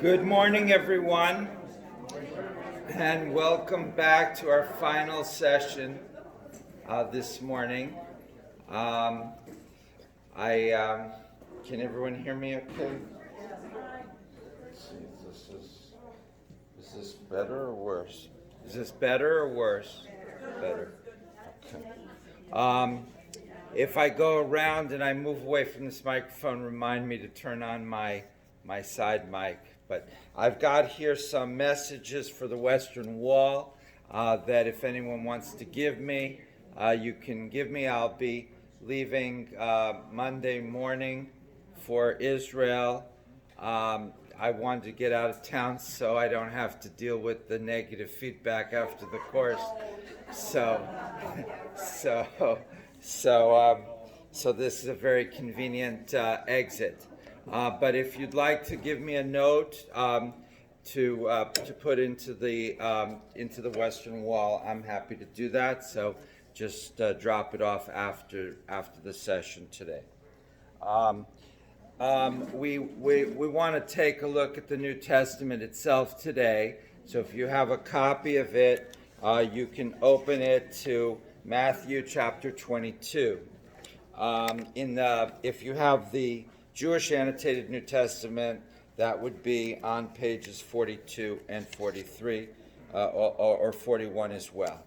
Good morning, everyone, and welcome back to our final session this morning. Um, can everyone hear me okay? Let's see, is this better or worse? Is this better or worse? Better. Okay. If I go around and I move away from this microphone, remind me to turn on my side mic. But I've got here some messages for the Western Wall that if anyone wants to give me, you can give me. I'll be leaving Monday morning for Israel. I wanted to get out of town so I don't have to deal with the negative feedback after the course. So, so, so this is a very convenient exit. But if you'd like to give me a note to put into the Western Wall, I'm happy to do that. So just drop it off after the session today. We want to take a look at the New Testament itself today. So if you have a copy of it, you can open it to Matthew chapter 22. If you have the Jewish annotated New Testament, that would be on pages 42 and 43, or 41 as well.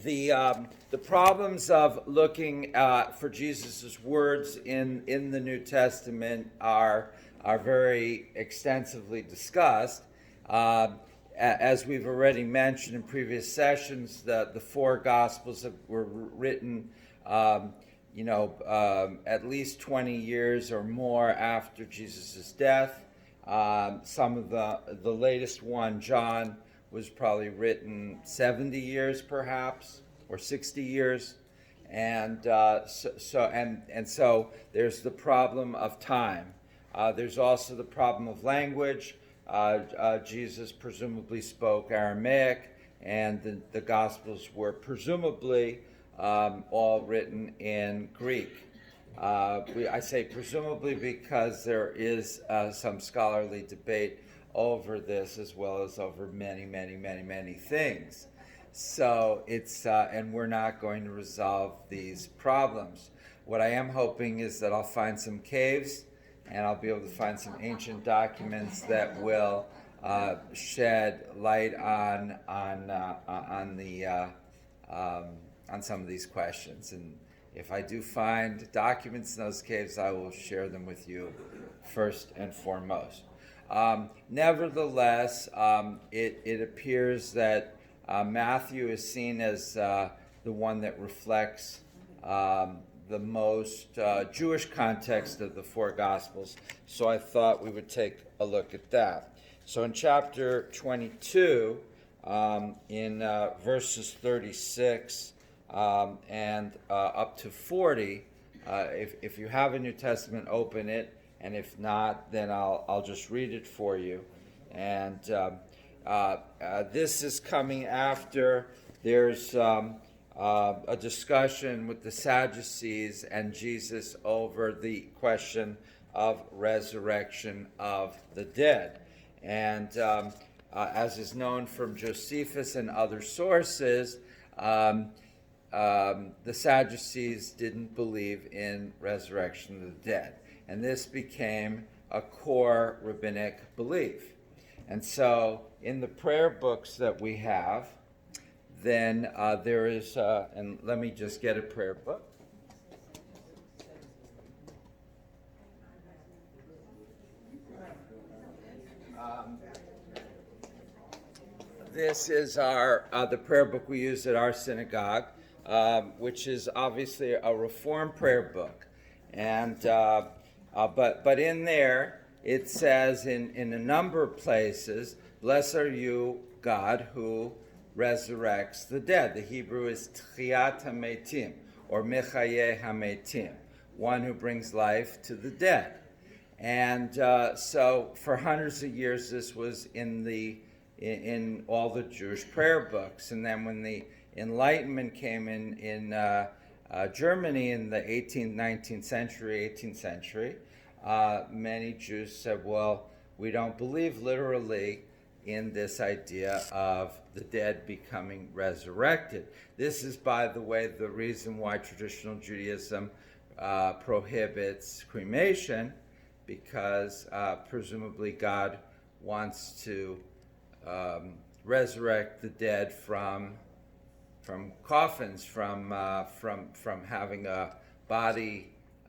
The problems of looking for Jesus' words in the New Testament are very extensively discussed. As we've already mentioned in previous sessions, the four Gospels were written, at least 20 years or more after Jesus' death. Some of the latest one, John, was probably written 70 years perhaps, or 60 years. And so there's the problem of time. There's also the problem of language. Jesus presumably spoke Aramaic, and the Gospels were presumably all written in Greek. I say presumably because there is some scholarly debate over this, as well as over many things. So it's and we're not going to resolve these problems. What I am hoping is that I'll find some caves, and I'll be able to find some ancient documents that will shed light on some of these questions. And if I do find documents in those caves, I will share them with you first and foremost. Nevertheless, it appears that Matthew is seen as the one that reflects the most Jewish context of the four Gospels. So I thought we would take a look at that. So in chapter 22, in verses 36 and up to 40, if you have a New Testament, open it. And if not, then I'll just read it for you. And this is coming after there's a discussion with the Sadducees and Jesus over the question of resurrection of the dead. And as is known from Josephus and other sources, the Sadducees didn't believe in resurrection of the dead. And this became a core rabbinic belief. And so in the prayer books that we have, then there is, and let me just get a prayer book. This is the prayer book we use at our synagogue, which is obviously a Reform prayer book. And but in there, it says in a number of places, "Blessed are you, God, who resurrects the dead." The Hebrew is Tchiat HaMetim, or Mechaye HaMetim, one who brings life to the dead. And so for hundreds of years, this was in all the Jewish prayer books. And then when the Enlightenment came in Germany in the 18th century, many Jews said, well, we don't believe literally in this idea of the dead becoming resurrected. This is, by the way, the reason why traditional Judaism prohibits cremation, because presumably God wants to resurrect the dead from coffins, from having a body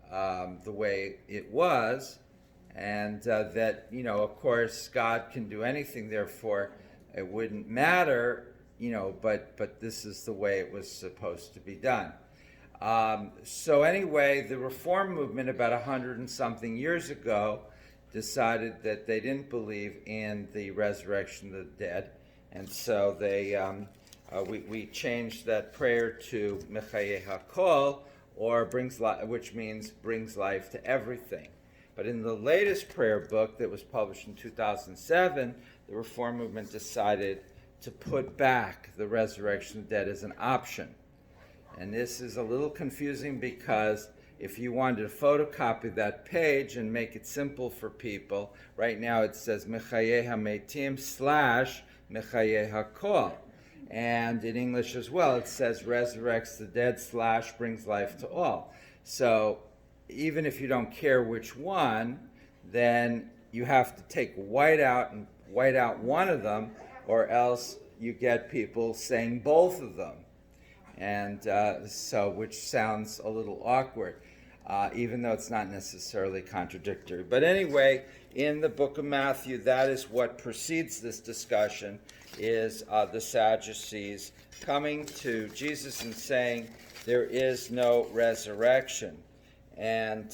the way it was, and that, of course, God can do anything, therefore it wouldn't matter, but this is the way it was supposed to be done. So anyway, the Reform movement about 100 and something years ago decided that they didn't believe in the resurrection of the dead, and so we changed that prayer to Mechayeh HaKol, or which means brings life to everything. But in the latest prayer book that was published in 2007, the Reform movement decided to put back the resurrection of the dead as an option. And this is a little confusing, because if you wanted to photocopy that page and make it simple for people, right now it says Mechayeh HaMeitim / Mechayeh HaKol. And in English as well, it says resurrects the dead / brings life to all. So even if you don't care which one, then you have to take white out one of them, or else you get people saying both of them. And which sounds a little awkward, even though it's not necessarily contradictory. But anyway, in the book of Matthew, that is what precedes this discussion, is the Sadducees coming to Jesus and saying there is no resurrection. And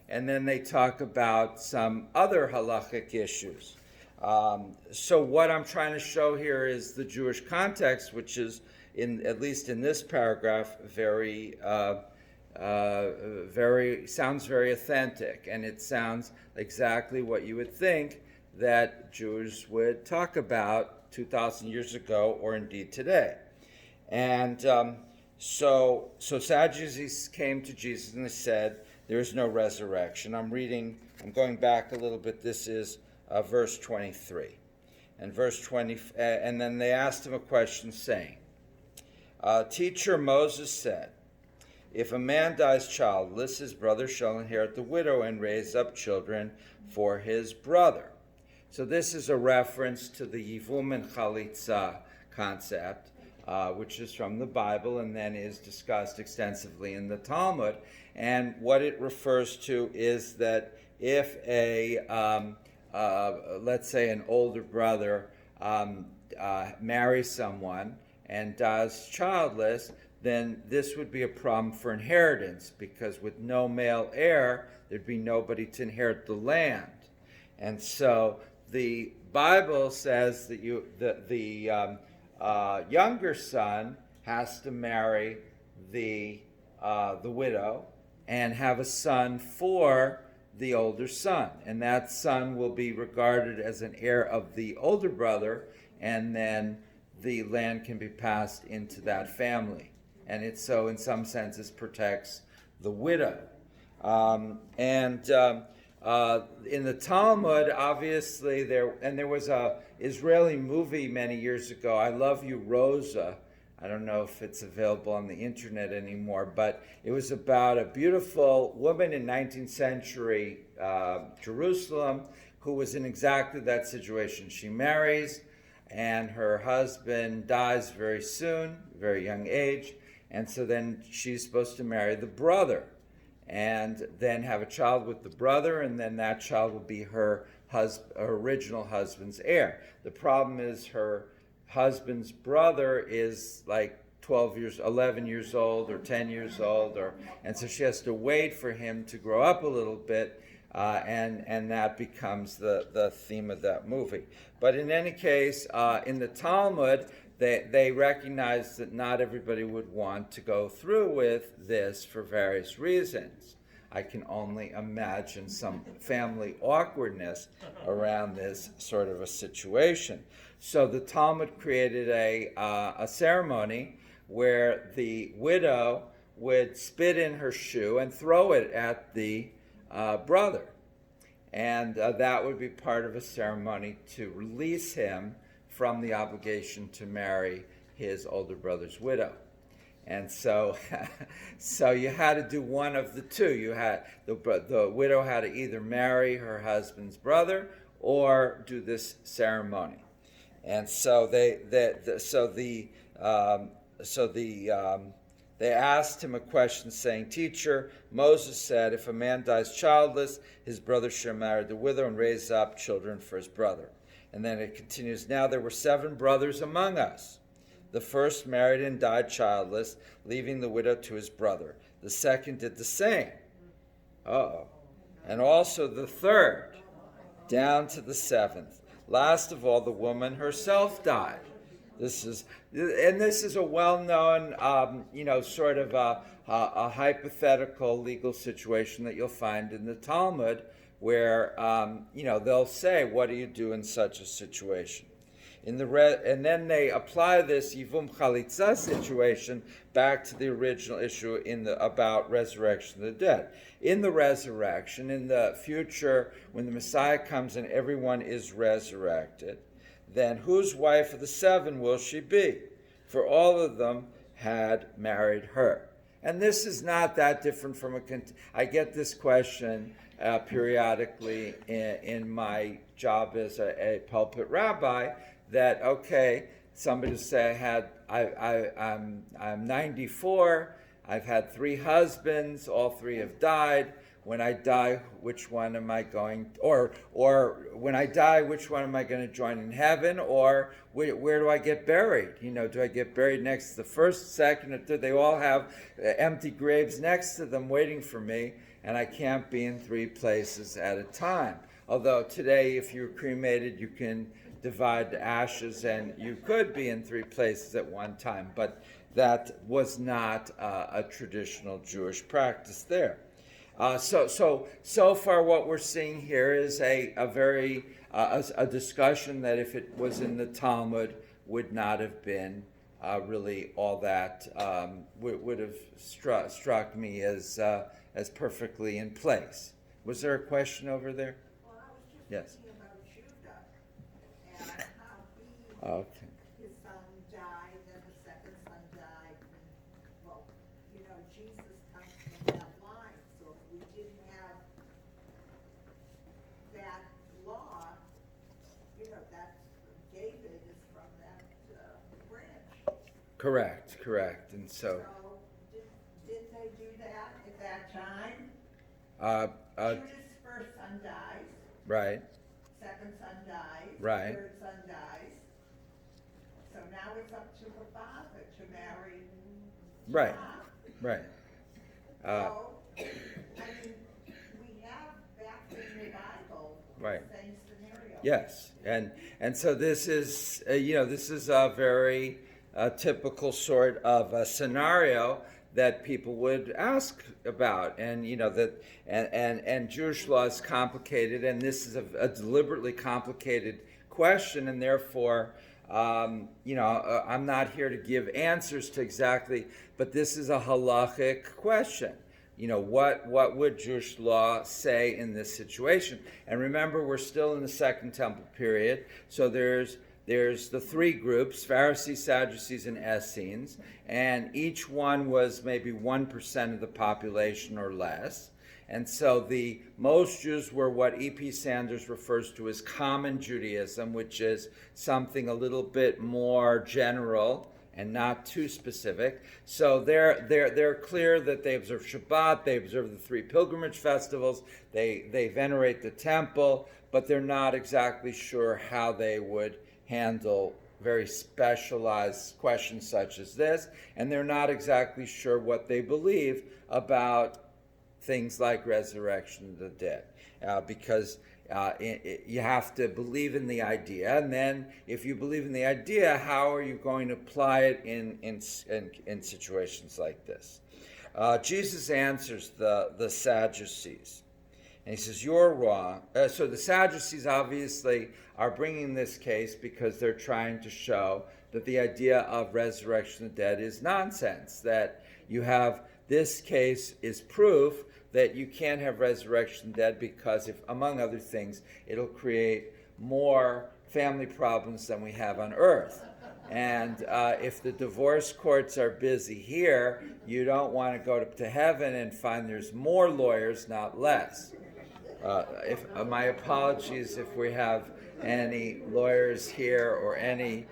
then they talk about some other halachic issues. So what I'm trying to show here is the Jewish context, which is, at least in this paragraph, sounds very authentic, and it sounds exactly what you would think that Jews would talk about 2,000 years ago, or indeed today. And so Sadducees came to Jesus and they said, there is no resurrection. I'm going back a little bit. This is verse 23. And verse 20, and then they asked him a question, saying, Teacher, Moses said, if a man dies childless, his brother shall inherit the widow and raise up children for his brother. So this is a reference to the Yivum and Chalitza concept, which is from the Bible and then is discussed extensively in the Talmud. And what it refers to is that if let's say an older brother marries someone and dies childless, then this would be a problem for inheritance, because with no male heir, there'd be nobody to inherit the land. And so the Bible says that the younger son has to marry the widow and have a son for the older son, and that son will be regarded as an heir of the older brother, and then the land can be passed into that family. And it so in some senses protects the widow. In the Talmud, obviously, there was a Israeli movie many years ago, I Love You, Rosa. I don't know if it's available on the internet anymore, but it was about a beautiful woman in 19th century Jerusalem who was in exactly that situation. She marries, and her husband dies very soon, very young age, and so then she's supposed to marry the brother and then have a child with the brother, and then that child will be her original husband's heir. The problem is her husband's brother is like 11 years old or 10 years old, and so she has to wait for him to grow up a little bit, and that becomes the theme of that movie. But in any case, in the Talmud, they recognize that not everybody would want to go through with this for various reasons. I can only imagine some family awkwardness around this sort of a situation. So the Talmud created a ceremony where the widow would spit in her shoe and throw it at the brother. and that would be part of a ceremony to release him from the obligation to marry his older brother's widow. And so, so you had to do one of the two. You had the widow had to either marry her husband's brother or do this ceremony. And so they asked him a question, saying, "Teacher, Moses said, if a man dies childless, his brother shall marry the widow and raise up children for his brother." And then it continues, "Now there were 7 brothers among us. The first married and died childless, leaving the widow to his brother. The second did the same. And also the third, down to the 7th. Last of all, the woman herself died." This is a well-known, sort of a hypothetical legal situation that you'll find in the Talmud, where they'll say, "What do you do in such a situation?" And then they apply this Yivum Chalitza situation back to the original issue about resurrection of the dead. In the resurrection, in the future, when the Messiah comes and everyone is resurrected, then whose wife of the 7 will she be? For all of them had married her. And this is not that different from I get this question periodically in my job as a pulpit rabbi, that, okay, somebody will say I'm 94, I've had 3 husbands, all 3 have died. When I die, which one am I going, or when I die, which one am I going to join in heaven, or where do I get buried? Do I get buried next to the first, second, or third? They all have empty graves next to them waiting for me, and I can't be in 3 places at a time. Although today, if you're cremated, you can divide the ashes, and you could be in 3 places at one time, but that was not a traditional Jewish practice there. So far, what we're seeing here is a discussion that, if it was in the Talmud, would not have been really all that would have struck me as perfectly in place. Was there a question over there? Well, I was just Yes. thinking about Judah and how Okay. his son died, then the second son died. And, Jesus comes from that line. So if we didn't have that law, that's David is from that branch. Correct. And so Didn't they do that at that time? Judah's first son dies. right. Second son dies. Right. Third son dies. So now it's up to the father to marry. Right. John. Right. So, we have back in the Bible Right. the same scenario. Yes, and so this is a very typical sort of a scenario that people would ask about, and and Jewish law is complicated, and this is a deliberately complicated question, and therefore, I'm not here to give answers to exactly, but this is a halachic question. What would Jewish law say in this situation? And remember, we're still in the Second Temple period, so there's the 3 groups, Pharisees, Sadducees, and Essenes, and each one was maybe 1% of the population or less. And so most Jews were what E.P. Sanders refers to as common Judaism, which is something a little bit more general and not too specific. So they're clear that they observe Shabbat, they observe the 3 pilgrimage festivals, they venerate the temple, but they're not exactly sure how they would handle very specialized questions such as this, and they're not exactly sure what they believe about things like resurrection of the dead, because you have to believe in the idea, and then if you believe in the idea, how are you going to apply it in situations like this? Jesus answers the Sadducees, and he says, "You're wrong." So the Sadducees obviously are bringing this case because they're trying to show that the idea of resurrection of the dead is nonsense, that you have this case is proof that you can't have resurrection dead, because if, among other things, it'll create more family problems than we have on earth. And if the divorce courts are busy here, you don't want to go to heaven and find there's more lawyers, not less. My apologies if we have any lawyers here or any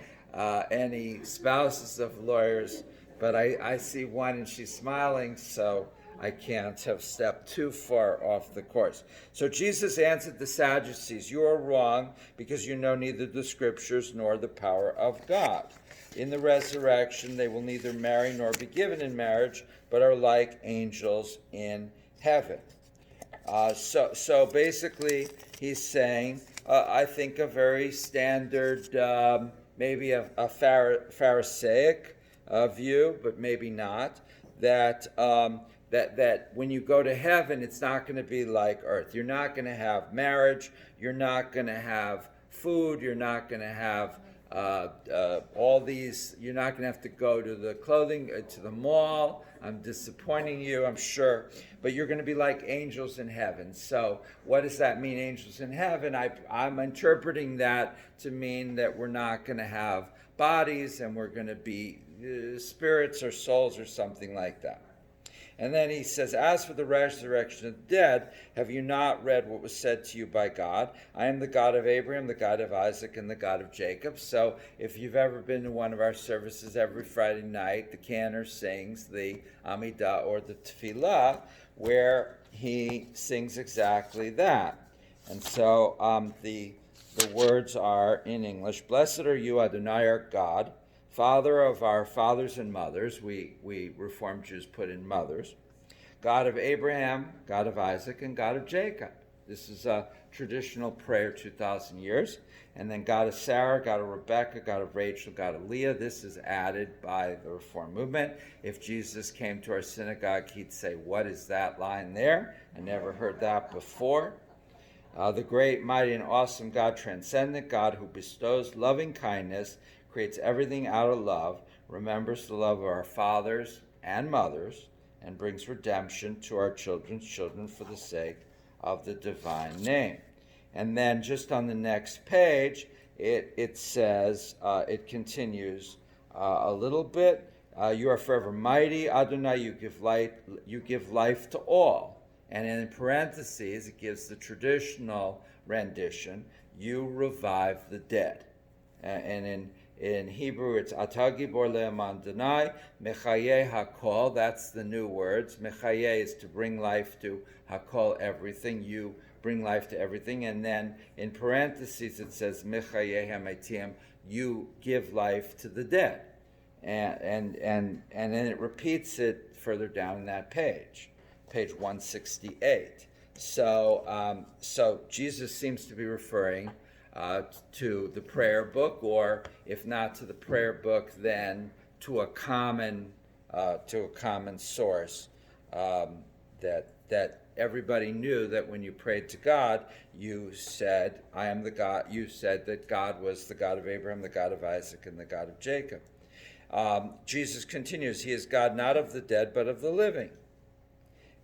spouses of lawyers, but I see one and she's smiling, so I can't have stepped too far off the course. So Jesus answered the Sadducees, "You are wrong, because you know neither the scriptures nor the power of God. In the resurrection they will neither marry nor be given in marriage, but are like angels in heaven." So basically he's saying, I think a very standard, maybe a Pharisaic view, but maybe not, that when you go to heaven, it's not going to be like earth. You're not going to have marriage. You're not going to have food. You're not going to have all these. You're not going to have to go to the clothing, to the mall. I'm disappointing you, I'm sure. But you're going to be like angels in heaven. So what does that mean, angels in heaven? I'm interpreting that to mean that we're not going to have bodies, and we're going to be spirits or souls or something like that. And then he says, "As for the resurrection of the dead, have you not read what was said to you by God? I am the God of Abraham, the God of Isaac, and the God of Jacob." So if you've ever been to one of our services every Friday night, the cantor sings the Amidah or the Tefillah, where he sings exactly that. And so the words are in English: "Blessed are you, Adonai, our God, Father of our fathers and mothers," we Reformed Jews put in mothers, "God of Abraham, God of Isaac, and God of Jacob." This is a traditional prayer 2,000 years. And then God of Sarah, God of Rebecca, God of Rachel, God of Leah. This is added by the Reform movement. If Jesus came to our synagogue, he'd say, "What is that line there? I never heard that before." The great, mighty, and awesome God, transcendent God, who bestows loving kindness, creates everything out of love, remembers the love of our fathers and mothers, and brings redemption to our children's children for the sake of the divine name. And then just on the next page, it says, it continues a little bit, "You are forever mighty, Adonai, you give life to all." And in parentheses, it gives the traditional rendition, "You revive the dead." And in Hebrew, it's "Atah gibor le'eman Adonai, mechayeh hakol." That's the new words. Mechayeh is to bring life to, hakol, everything. You bring life to everything. And then in parentheses, it says mechayeh hametim. You give life to the dead. And then it repeats it further down in that page 168. So Jesus seems to be referring to the prayer book, or if not to the prayer book, then to a common source that everybody knew, that when you prayed to God, you said, "I am the God." You said that God was the God of Abraham, the God of Isaac, and the God of Jacob. Jesus continues, "He is God not of the dead, but of the living."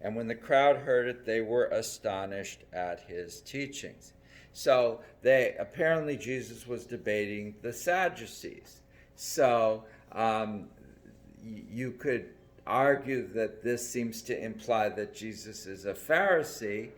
And when the crowd heard it, they were astonished at his teachings. So apparently Jesus was debating the Sadducees. So you could argue that this seems to imply that Jesus is a Pharisee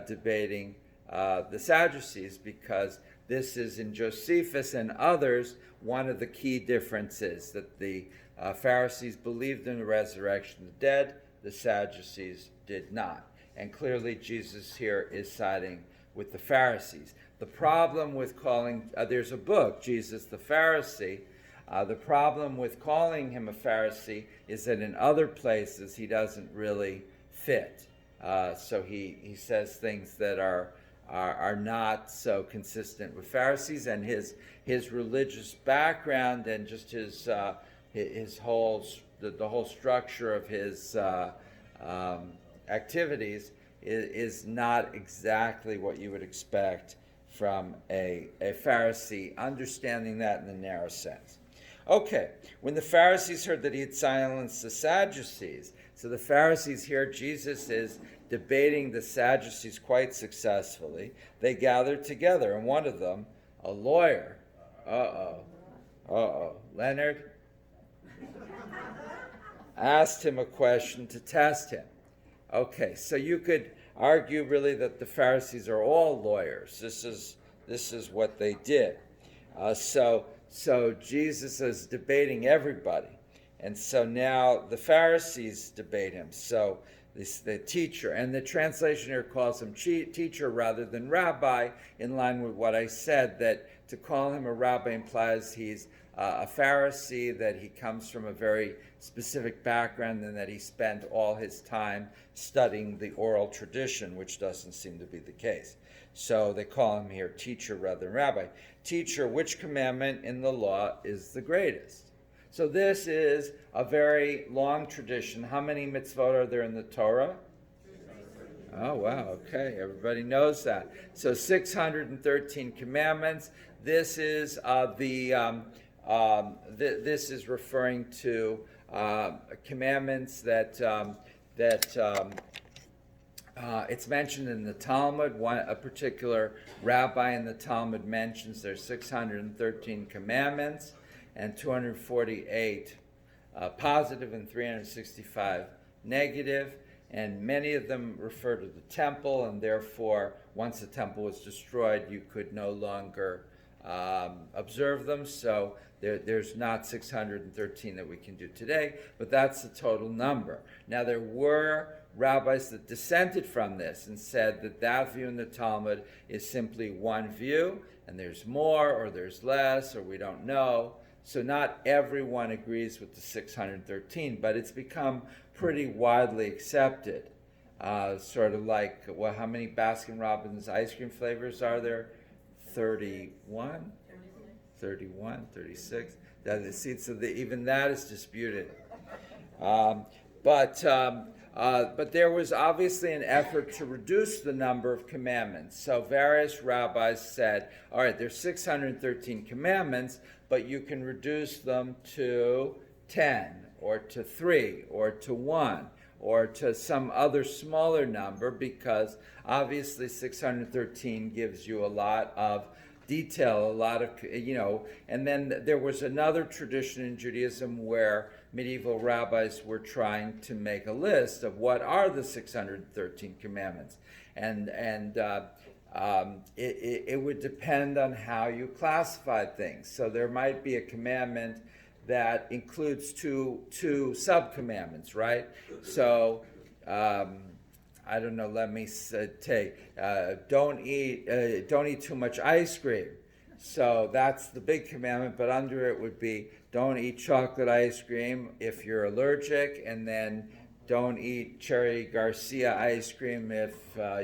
debating the Sadducees, because this is in Josephus and others one of the key differences, that the Pharisees believed in the resurrection of the dead, the Sadducees did not. And clearly Jesus here is siding with the Pharisees. The problem with calling, there's a book, Jesus the Pharisee. The problem with calling him a Pharisee is that in other places he doesn't really fit. So he says things that are not so consistent with Pharisees, and his religious background and just his whole the whole structure of his activities is not exactly what you would expect from a Pharisee, understanding that in the narrow sense. Okay, when the Pharisees heard that he had silenced the Sadducees, So the Pharisees here, Jesus is debating the Sadducees quite successfully. They gathered together, and one of them, a lawyer, Leonard, asked him a question to test him. Okay, so you could argue really that the Pharisees are all lawyers. This is what they did. So Jesus is debating everybody. And so now the Pharisees debate him. So the teacher, and the translation here calls him teacher rather than rabbi, in line with what I said, that to call him a rabbi implies he's a Pharisee, that he comes from a very specific background, and that he spent all his time studying the oral tradition, which doesn't seem to be the case. So they call him here teacher rather than rabbi. Teacher, which commandment in the law is the greatest? So this is a very long tradition. How many mitzvot are there in the Torah? Oh, wow. Okay. Everybody knows that. So 613 commandments. This is this is referring to commandments that it's mentioned in the Talmud. A particular rabbi in the Talmud mentions there's 613 commandments and 248 positive and 365 negative, and many of them refer to the temple, and therefore once the temple was destroyed you could no longer observe them. So there's not 613 that we can do today, but that's the total number. Now there were rabbis that dissented from this and said that that view in the Talmud is simply one view, and there's more or there's less or we don't know. So not everyone agrees with the 613, but it's become pretty widely accepted. Sort of like, well, how many Baskin-Robbins ice cream flavors are there? 31? 31, 36. So even that is disputed. But there was obviously an effort to reduce the number of commandments. So various rabbis said, all right, there's 613 commandments, but you can reduce them to 10 or to 3 or to 1 or to some other smaller number, because obviously 613 gives you a lot of detail, a lot of, and then there was another tradition in Judaism where medieval rabbis were trying to make a list of what are the 613 commandments. And it would depend on how you classified things. So there might be a commandment that includes two sub-commandments, right? So, I don't know, let me take, don't eat too much ice cream. So that's the big commandment, but under it would be don't eat chocolate ice cream if you're allergic, and then don't eat Cherry Garcia ice cream if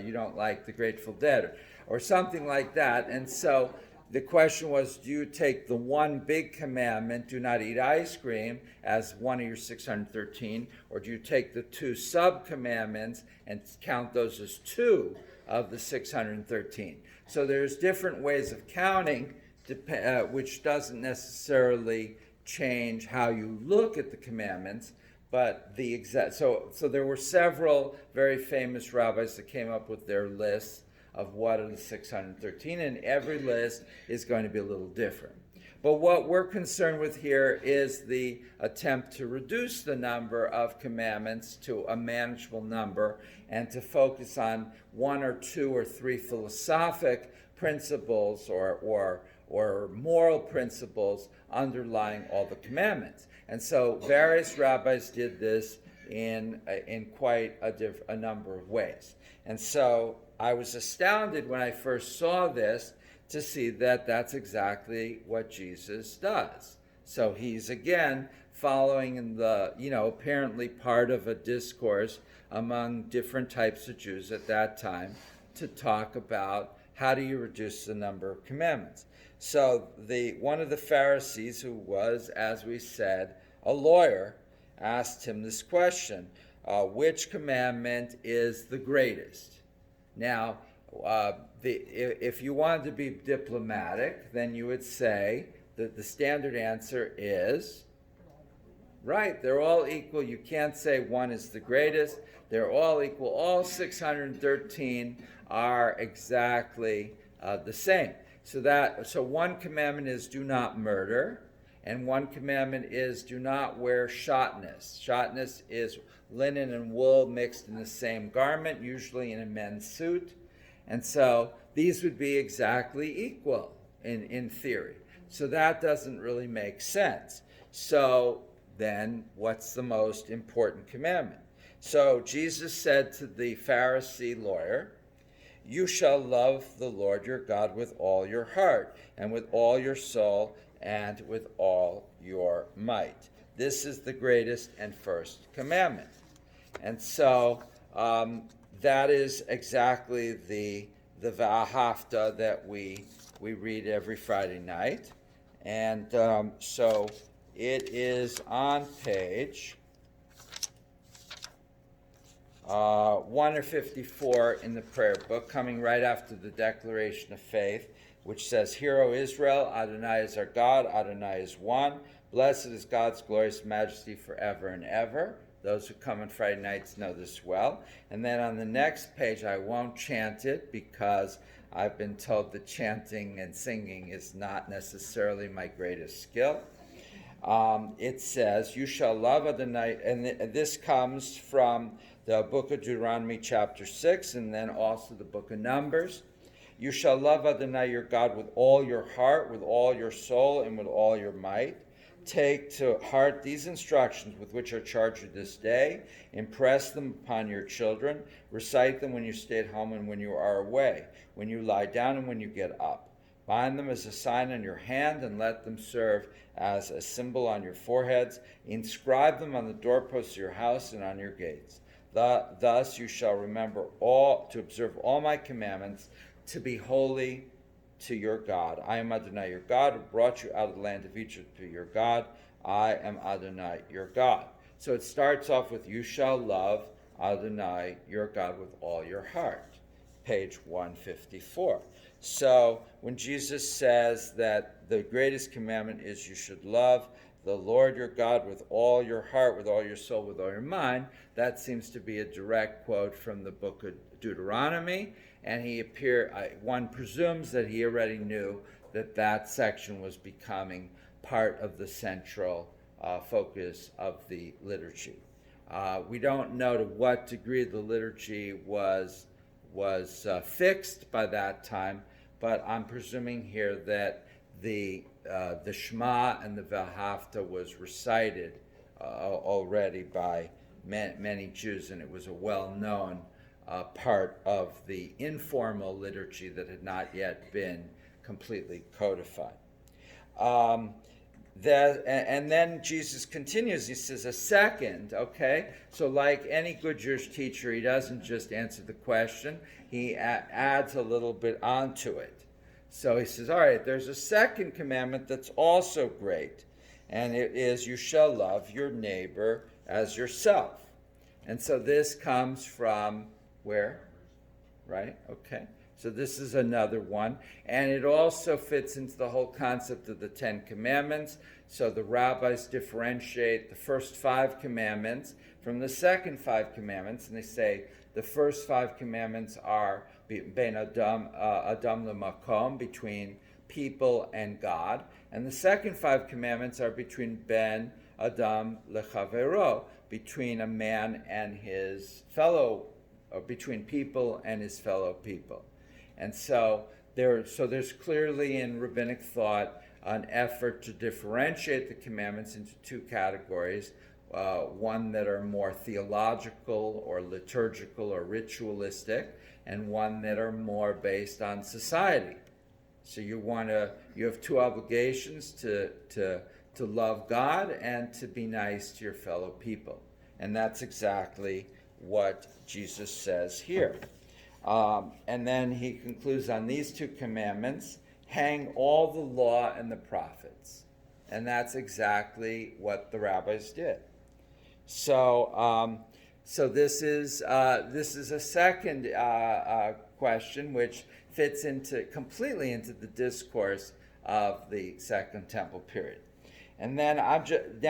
you don't like the Grateful Dead, or something like that. And so the question was, do you take the one big commandment, do not eat ice cream, as one of your 613, or do you take the two sub-commandments and count those as two of the 613? So there's different ways of counting, which doesn't necessarily change how you look at the commandments, but the exact. So there were several very famous rabbis that came up with their lists of what are the 613, and every list is going to be a little different. But what we're concerned with here is the attempt to reduce the number of commandments to a manageable number, and to focus on one or two or three philosophic principles or moral principles underlying all the commandments. And so various rabbis did this in quite a number of ways. And so I was astounded when I first saw this to see that that's exactly what Jesus does. So he's again following in the, apparently part of a discourse among different types of Jews at that time to talk about how do you reduce the number of commandments. So one of the Pharisees, who was, as we said, a lawyer, asked him this question, which commandment is the greatest? Now, if you wanted to be diplomatic, then you would say that the standard answer is Right, they're all equal. You can't say one is the greatest. They're all equal. All 613 are exactly the same. So one commandment is do not murder, and one commandment is do not wear shotness. Shotness is linen and wool mixed in the same garment, usually in a men's suit. And so these would be exactly equal in theory. So that doesn't really make sense. So then what's the most important commandment? So Jesus said to the Pharisee lawyer, you shall love the Lord your God with all your heart and with all your soul and with all your might. This is the greatest and first commandment. And so that is exactly the V'ahavta that we read every Friday night. And so it is on page 154 in the prayer book, coming right after the Declaration of Faith, which says, Hear, O Israel, Adonai is our God, Adonai is one. Blessed is God's glorious majesty forever and ever. Those who come on Friday nights know this well. And then on the next page, I won't chant it because I've been told that chanting and singing is not necessarily my greatest skill. It says, you shall love Adonai, and this comes from the book of Deuteronomy chapter 6, and then also the book of Numbers. You shall love Adonai your God with all your heart, with all your soul, and with all your might. Take to heart these instructions with which are charged you this day. Impress them upon your children. Recite them when you stay at home and when you are away, when you lie down and when you get up. Bind them as a sign on your hand and let them serve as a symbol on your foreheads. Inscribe them on the doorposts of your house and on your gates. Thus you shall remember to observe all my commandments, to be holy to your God. I am Adonai your God, who brought you out of the land of Egypt to be your God. I am Adonai your God. So it starts off with, you shall love Adonai your God with all your heart. Page 154. So when Jesus says that the greatest commandment is you should love the Lord your God with all your heart, with all your soul, with all your mind, that seems to be a direct quote from the book of Deuteronomy. And one presumes that he already knew that that section was becoming part of the central focus of the liturgy. We don't know to what degree the liturgy was fixed by that time, but I'm presuming here that the Shema and the V'ahavta was recited already by many Jews, and it was a well-known part of the informal liturgy that had not yet been completely codified. And then Jesus continues, he says, a second, okay? So like any good Jewish teacher, he doesn't just answer the question, he adds a little bit onto it. So he says, all right, there's a second commandment that's also great, and it is, you shall love your neighbor as yourself. And so this comes from where? Right? Okay. So this is another one. And it also fits into the whole concept of the Ten Commandments. So the rabbis differentiate the first 5 commandments from the second 5 commandments. And they say the first 5 commandments are ben Adam lemakom, between people and God. And the second 5 commandments are between ben Adam lechavero, between a man and his fellow, or between people and his fellow people. And so there's clearly in rabbinic thought an effort to differentiate the commandments into 2 categories, one that are more theological or liturgical or ritualistic, and one that are more based on society. So you have 2 obligations to love God and to be nice to your fellow people. And that's exactly what Jesus says here. And then he concludes on these 2 commandments, hang all the law and the prophets. And that's exactly what the rabbis did. So this is a second question which fits completely into the discourse of the Second Temple period. And then I'm just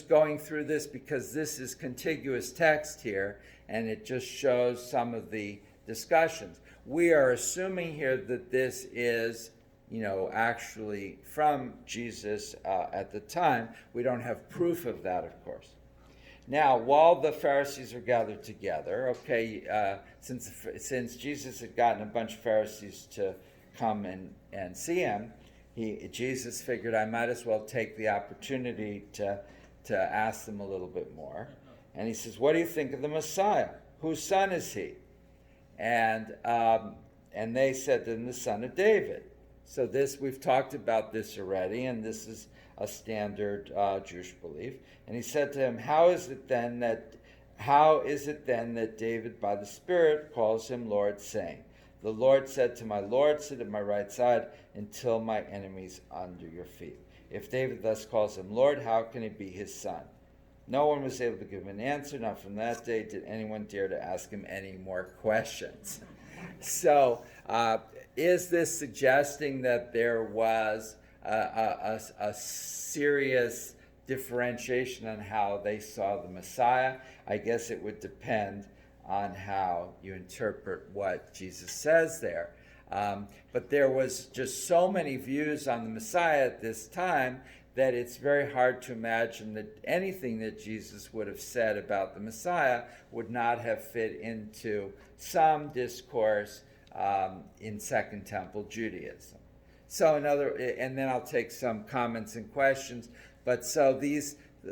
going through this because this is contiguous text here, and it just shows some of the discussions. We are assuming here that this is, actually from Jesus at the time. We don't have proof of that, of course. Now, while the Pharisees are gathered together, since Jesus had gotten a bunch of Pharisees to come and see him, Jesus figured I might as well take the opportunity to ask them a little bit more. And he says, "What do you think of the Messiah? Whose son is he?" And they said to him, "The son of David." So we've talked about this already, and this is a standard Jewish belief. And he said to him, How is it then that David by the Spirit calls him Lord, saying, 'The Lord said to my Lord, sit at my right side until my enemies under your feet.' If David thus calls him Lord, how can he be his son?" No one was able to give him an answer. Not from that day did anyone dare to ask him any more questions. So, is this suggesting that there was a serious differentiation on how they saw the Messiah? I guess it would depend on how you interpret what Jesus says there. But there was just so many views on the Messiah at this time that it's very hard to imagine that anything that Jesus would have said about the Messiah would not have fit into some discourse in Second Temple Judaism. So and then I'll take some comments and questions. But so the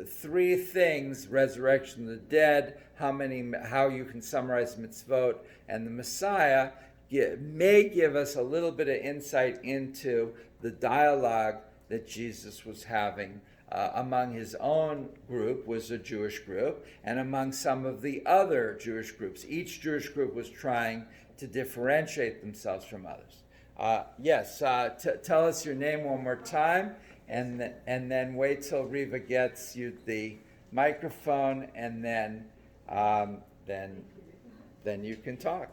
three things: resurrection of the dead, how you can summarize mitzvot, and the Messiah may give us a little bit of insight into the dialogue that Jesus was having among his own group, was a Jewish group, and among some of the other Jewish groups. Each Jewish group was trying to differentiate themselves from others. Yes, tell us your name one more time, and then wait till Riva gets you the microphone, and then you can talk.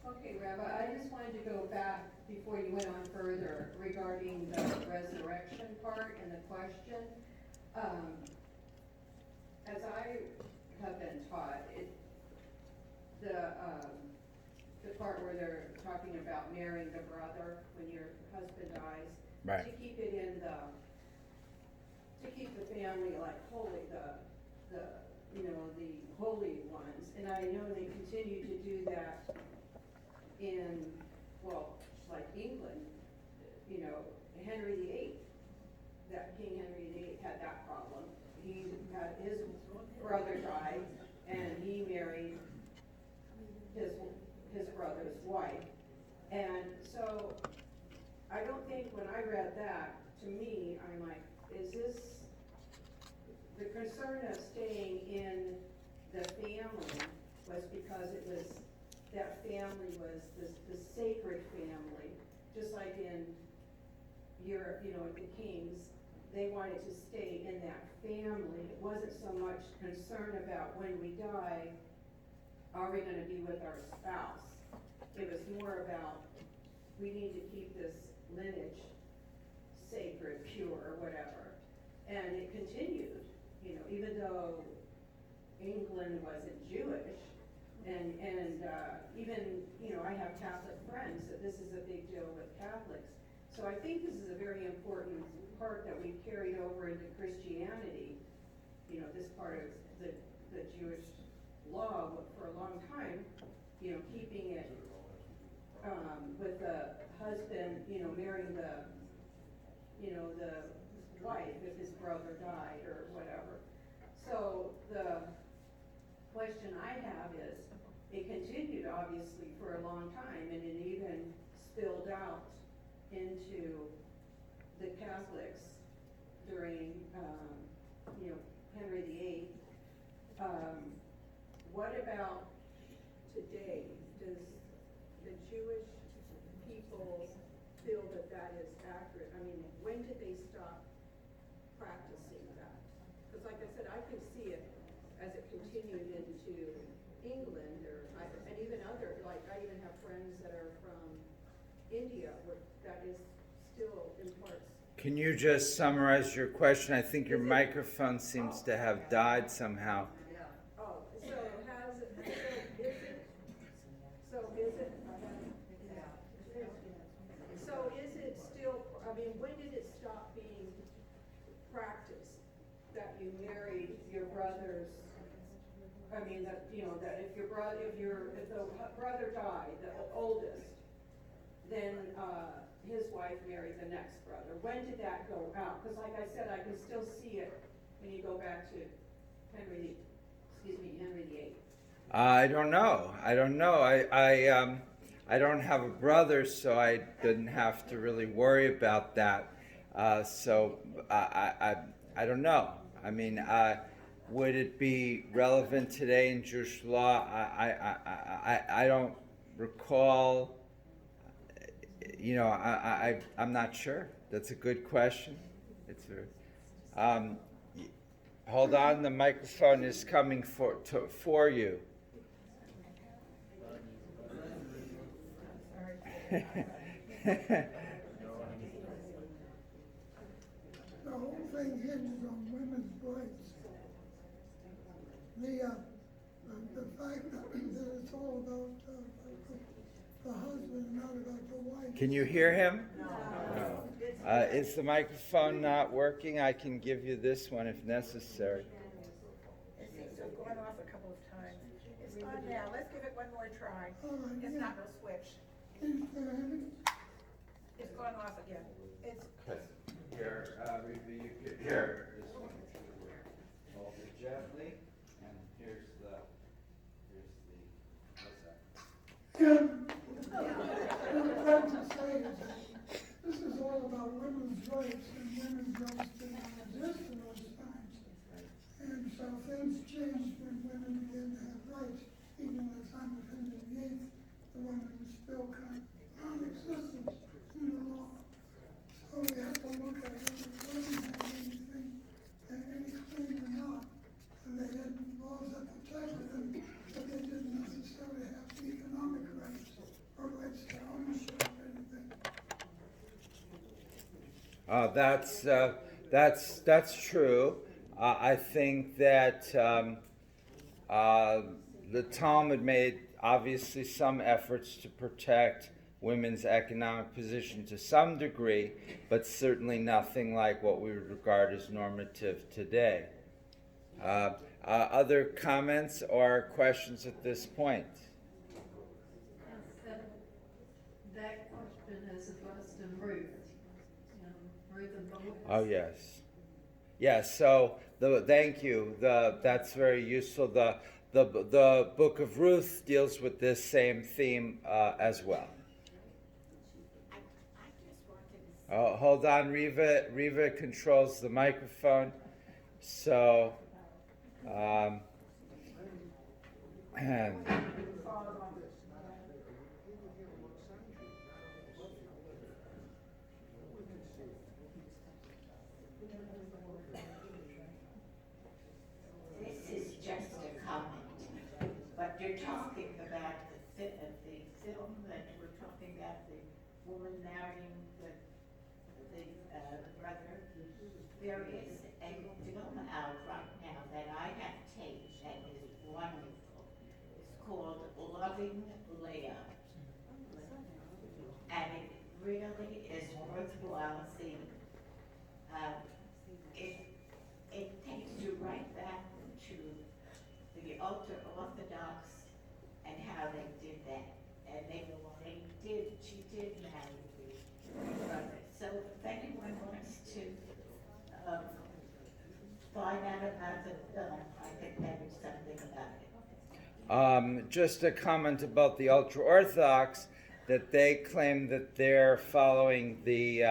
Okay, Rabbi, I just wanted to go back before you went on further regarding the resurrection part and the question. As I have been taught, the part where they're talking about marrying the brother when your husband dies, Right. to keep it to keep the family like holy, the holy ones, and I know they continue to do that in, like England, Henry VIII, that King Henry VIII had that problem. He had his brother died, and he married his brother's wife. And so I don't think when I read that, to me, I'm like, is this the concern of staying in the family was because that family was the sacred family, just like in Europe, the kings, they wanted to stay in that family. It wasn't so much concern about when we die, are we gonna be with our spouse? It was more about, we need to keep this lineage sacred, pure, whatever. And it continued, even though England wasn't Jewish, and even, I have Catholic friends, so this is a big deal with Catholics. So I think this is a very important part that we've carried over into Christianity, this part of the Jewish law for a long time, keeping it with the husband, marrying the wife if his brother died or whatever. So the question I have is, it continued obviously for a long time, and it even spilled out into the Catholics during, Henry VIII. What about today? Does the Jewish people feel that is accurate? I mean, when did they stop practicing that? Because like I said, I can see it as it continued into England, and even other, like I even have friends that are from India, where that is still in parts Can you just summarize your question? I think your microphone seems to have died somehow. Oh, so has it, so is it, so is it still, I mean, when did it stop being practiced that you married your brother's, I mean, that, you know, that if your brother, if the brother died, the oldest, then, his wife married the next brother. When did that go out? Because like I said, I can still see it when you go back to Henry VIII. I don't know. I don't have a brother, so I didn't have to really worry about that. So I don't know. I mean, would it be relevant today in Jewish law? I don't recall. You know, I'm not sure. That's a good question. It's a, hold on, the microphone is coming for you. The whole thing hinges on women's rights. The fact that it's all about the husband, not about the wife. Can you hear him? No. Is the microphone not working? I can give you this one if necessary. It seems to have gone off a couple of times. It's on now, let's give it one more try. All right, It's yeah. not gonna switch. It's gone off again. It's, Here, you could here. This one. Hold it gently, and here's the. What's that? What I'm trying to say is that this is all about women's rights, and women's rights didn't exist in those times. And so things changed when women began to have rights, even at the time of Henry VIII, the woman was still kind of non-existent in the law. So we have to look at whether women had anything, any claim or not. And they had laws that protected them, but they didn't necessarily have economic rights or rights to ownership of anything. That's true. I think that the Talmud made obviously some efforts to protect women's economic position to some degree, but certainly nothing like what we would regard as normative today. Other comments or questions at this point? That question is addressed in Ruth. Ruth and Boaz. Oh yes, yes. So thank you. That's very useful. The book of Ruth deals with this same theme as well. I just wanted to say. Oh, hold on, Riva. Riva controls the microphone. So, and This is just a comment, but you're talking about the film that we're talking about, the woman marrying the brother. There is a film out right now that I have taped that is wonderful. It's called Loving Leah. And it really is worthwhile seeing. It takes you right back to the ultra-Orthodox and how they did that. And she did marry the brother. So if anyone wants to find out about the film, I can tell you something about it. just a comment about the ultra-Orthodox, that they claim that they're following the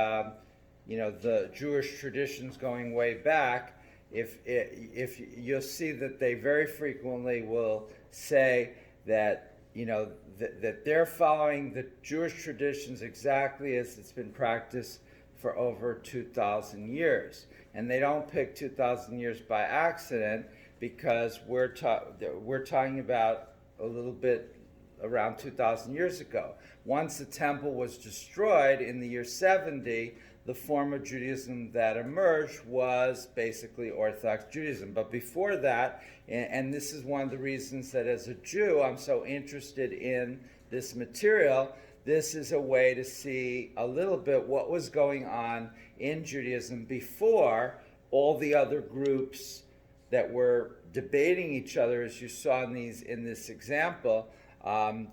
Jewish traditions going way back. If you'll see that they very frequently will say that that they're following the Jewish traditions exactly as it's been practiced for over 2,000 years, and they don't pick 2,000 years by accident, because we're talking about a little bit around 2,000 years ago. Once the temple was destroyed in the year 70, the form of Judaism that emerged was basically Orthodox Judaism. But before that, and this is one of the reasons that as a Jew I'm so interested in this material, this is a way to see a little bit what was going on in Judaism before all the other groups that were debating each other, as you saw in this example,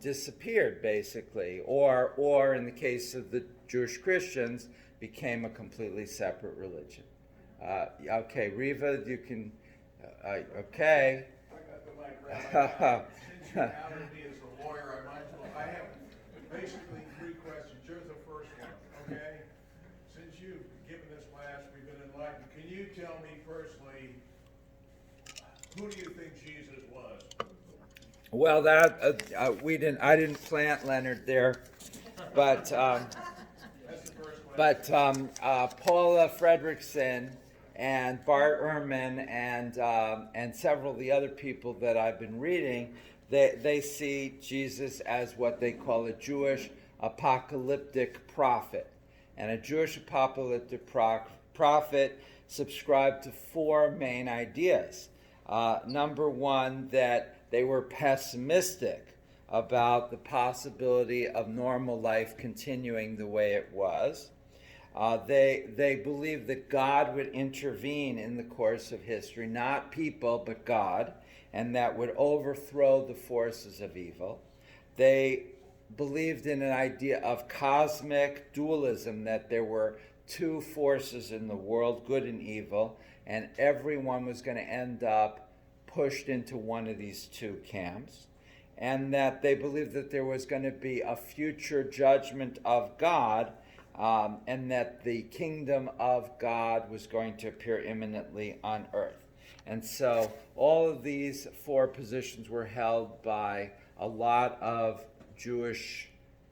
disappeared basically, or in the case of the Jewish Christians, became a completely separate religion. Okay, Riva, you can. Okay. I got the mic right. Since you outed me as a lawyer, I might as well. I have basically 3 questions. Here's the first one, okay? Since you've given this class, we've been enlightened. Can you tell me personally, who do you think Jesus was? Well, that I didn't plant Leonard there, but That's the first question. Paula Fredrickson and Bart Ehrman and several of the other people that I've been reading, they see Jesus as what they call a Jewish apocalyptic prophet. And a Jewish apocalyptic prophet subscribed to 4 main ideas. Number one, that they were pessimistic about the possibility of normal life continuing the way it was. They believed that God would intervene in the course of history, not people, but God, and that would overthrow the forces of evil. They believed in an idea of cosmic dualism, that there were 2 forces in the world, good and evil, and everyone was going to end up pushed into one of these 2 camps, and that they believed that there was going to be a future judgment of God, and that the kingdom of God was going to appear imminently on earth. And so all of these 4 positions were held by a lot of Jewish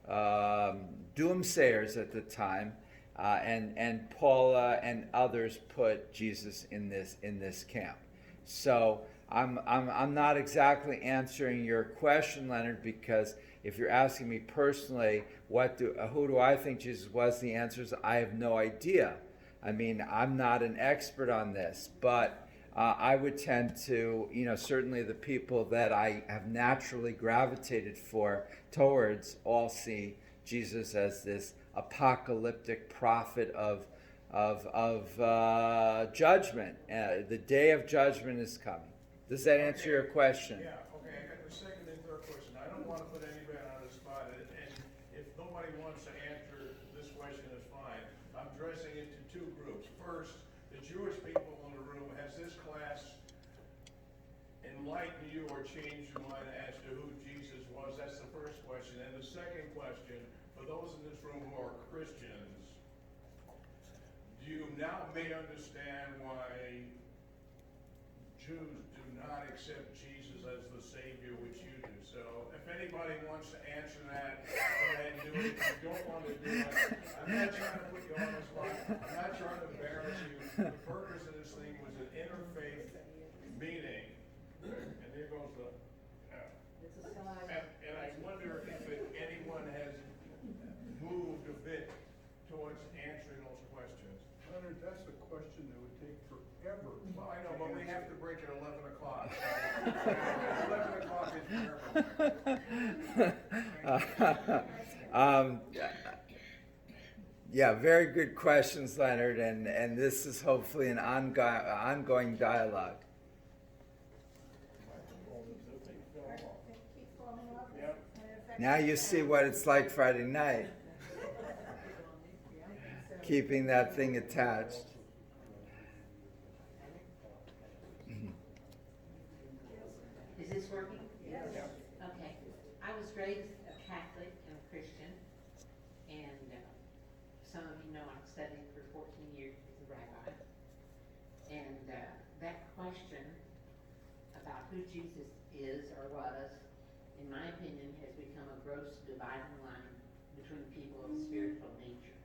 doomsayers at the time, and Paula and others put Jesus in this camp. So I'm not exactly answering your question, Leonard, because if you're asking me personally, who do I think Jesus was, the answer is I have no idea. I mean, I'm not an expert on this, but I would tend to, certainly the people that I have naturally gravitated towards all see Jesus as this apocalyptic prophet of judgment. The day of judgment is coming. Does that answer your question? Yeah, okay, I got the second and third question. I don't want to put anybody on the spot, and if nobody wants to answer this question, it's fine. I'm addressing it to 2 groups. First, the Jewish people in the room, has this class enlightened you or changed your mind as to who Jesus was? That's the first question. And the second question, for those in this room who are Christians, do you now may understand why Jews do not accept Jesus as the Savior, which you do? So if anybody wants to answer that, go ahead and do it. If you don't want to do it, I'm not trying to put you on the spot. I'm not trying to embarrass you. The purpose of this thing was an interfaith meeting. And there goes the, and I wonder if anyone has moved a bit towards answering those questions. Leonard, that's a question that would take forever. Well, I know, but we have to break at 11 o'clock. 11 o'clock is Yeah, very good questions, Leonard, and this is hopefully an ongoing dialogue. Now you see what it's like Friday night, keeping that thing attached. Is this working? Yes. Okay. I was raised a Catholic and a Christian, and some of you know I studied for 14 years as a rabbi. And that question about who Jesus is or was, in my opinion, has become a gross dividing line between people of spiritual nature.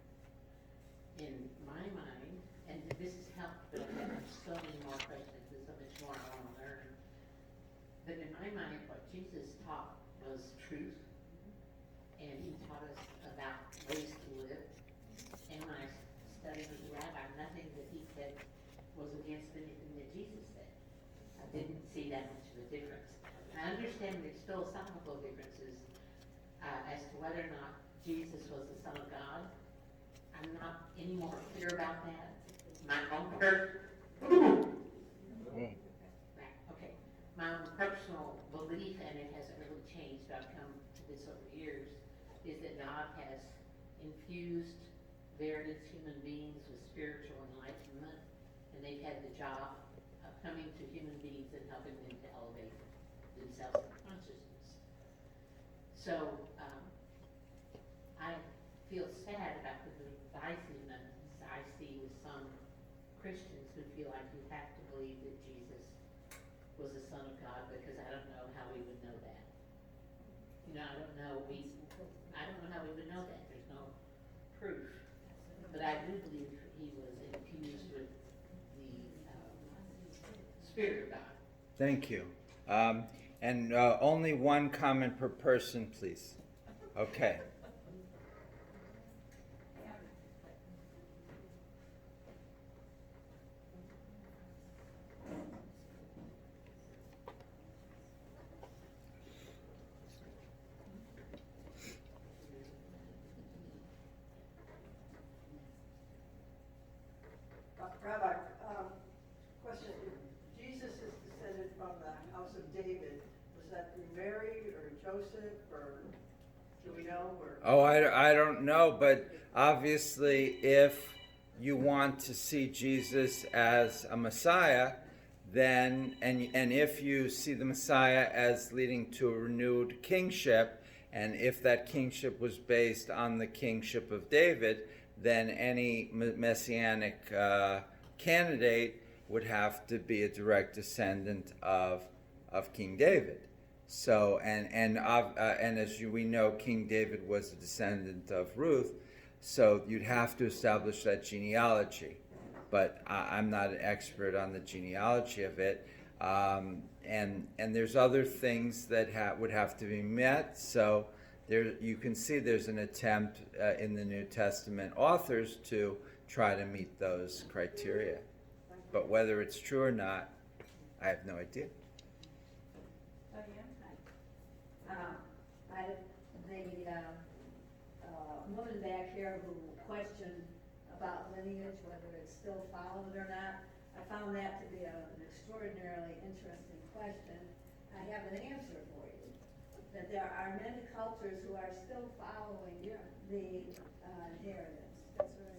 In my mind, and this has helped, but I have so many more questions and so much more I want to learn. But in my mind, what Jesus taught was truth, and he taught us about ways to live. And when I studying with the rabbi, nothing that he said was against anything that Jesus said. I didn't see that much of a difference. I understand there's philosophical differences as to whether or not Jesus was the Son of God. I'm not any more clear about that. My own okay. My own personal belief, and it hasn't really changed, but I've come to this over years, is that God has infused various human beings with spiritual enlightenment, and they've had the job of coming to human beings and helping them to elevate themselves in consciousness. So, I feel sad about the divisiveness I see with some Christians who feel like you have to believe that Jesus was the Son of God, because I don't know how we would know that. You know, I don't know how we would know that. There's no proof. But I do believe he was infused with the Spirit of God. Thank you. And only one comment per person, please. Okay. Rabbi, question, Jesus is descended from the house of David. Was that through Mary or Joseph, or do we know? Or? Oh, I don't know, but obviously if you want to see Jesus as a Messiah, then, and if you see the Messiah as leading to a renewed kingship, and if that kingship was based on the kingship of David, then any messianic candidate would have to be a direct descendant of King David. So, and as we know, King David was a descendant of Ruth, so you'd have to establish that genealogy. But I'm not an expert on the genealogy of it. And there's other things that would have to be met. So there, you can see there's an attempt in the New Testament authors to try to meet those criteria. But whether it's true or not, I have no idea. The woman back here who questioned about lineage, whether it's still followed or not, I found that to be an extraordinarily interesting question. I have an answer for you, that there are many cultures who are still following the narratives,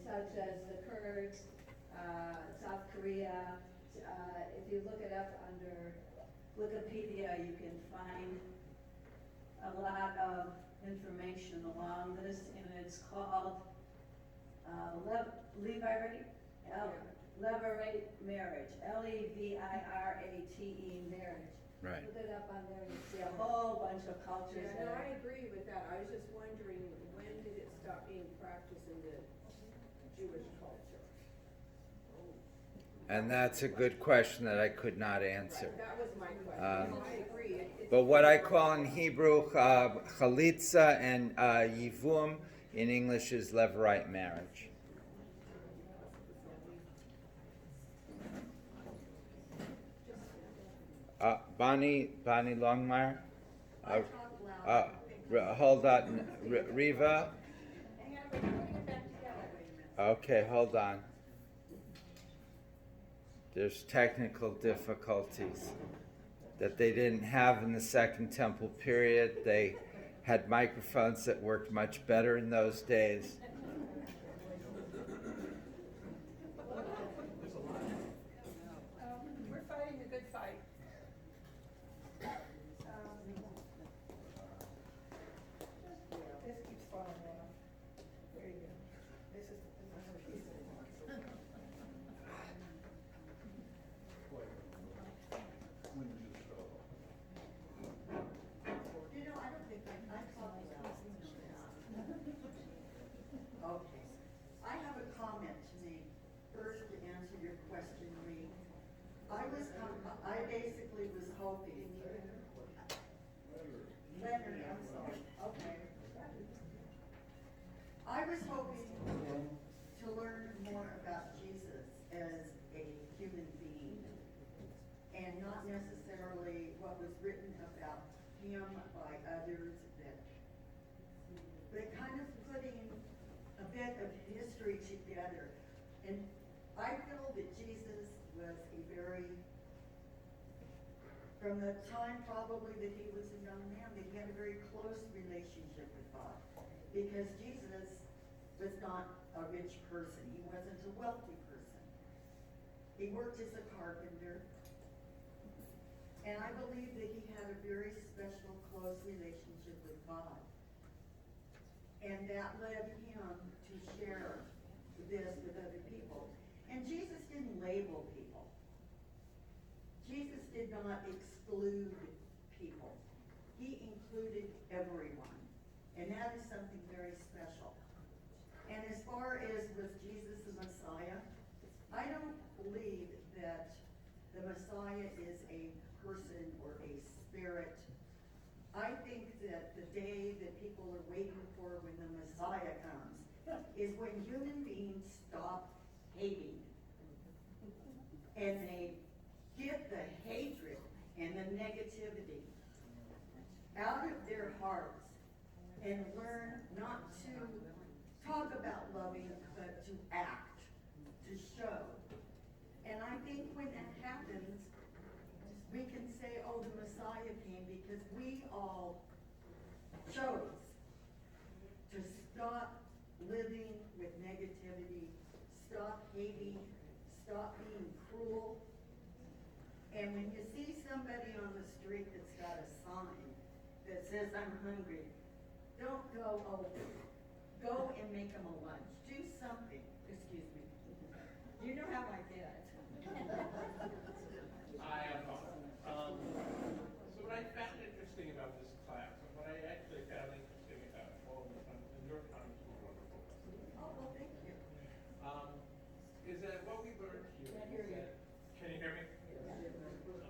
such as the Kurds, South Korea. If you look it up under Wikipedia, you can find a lot of information along this, and it's called Levirate marriage, Levirate marriage. Right. Look it up on there, you see a whole bunch of cultures Yeah, no, there. I agree with that. I was just wondering, when did it stop being practiced in the Jewish culture? And that's a good question that I could not answer. Right, that was my question. I agree. But what I call in Hebrew chalitza and yivum in English is levirate marriage. Bonnie Longmire? Hold on. Riva? Hang on, we're putting it back together, wait a minute. Okay, hold on. There's technical difficulties that they didn't have in the Second Temple period. They had microphones that worked much better in those days. We're fighting a good fight. This keeps falling off. There you go. This is another piece of it. You know, I don't think I talked about Okay. I have a comment to make. First, to answer your question, Ree. I basically was hoping. Leonard, I'm sorry. Okay. I was hoping to learn more him by others that kind of putting a bit of history together. And I feel that Jesus was a very, from the time probably that he was a young man, that he had a very close relationship with God. Because Jesus was not a rich person. He wasn't a wealthy person. He worked as a carpenter. And I believe that he had a very special, close relationship with God. And that led him to share this with other people. And Jesus didn't label people. Jesus did not exclude people. He included everyone. And that is something very special. And as far as was Jesus the Messiah, I don't believe that the Messiah is a person or a spirit. I think that the day that people are waiting for when the Messiah comes is when human beings stop hating. And they get the hatred and the negativity out of their hearts and learn not to talk about loving, but to act, to show. And I think when that happens, we can say, oh, the Messiah came because we all chose to stop living with negativity, stop hating, stop being cruel. And when you see somebody on the street that's got a sign that says, I'm hungry, don't go, oh, go and make them a lunch. Do something. Excuse me. You know how I get. So what I found interesting about this class, and what I actually found interesting about all of the New York Times was wonderful, Oh, well, thank you. is that what we learned here Can't hear is you. that, can you hear me?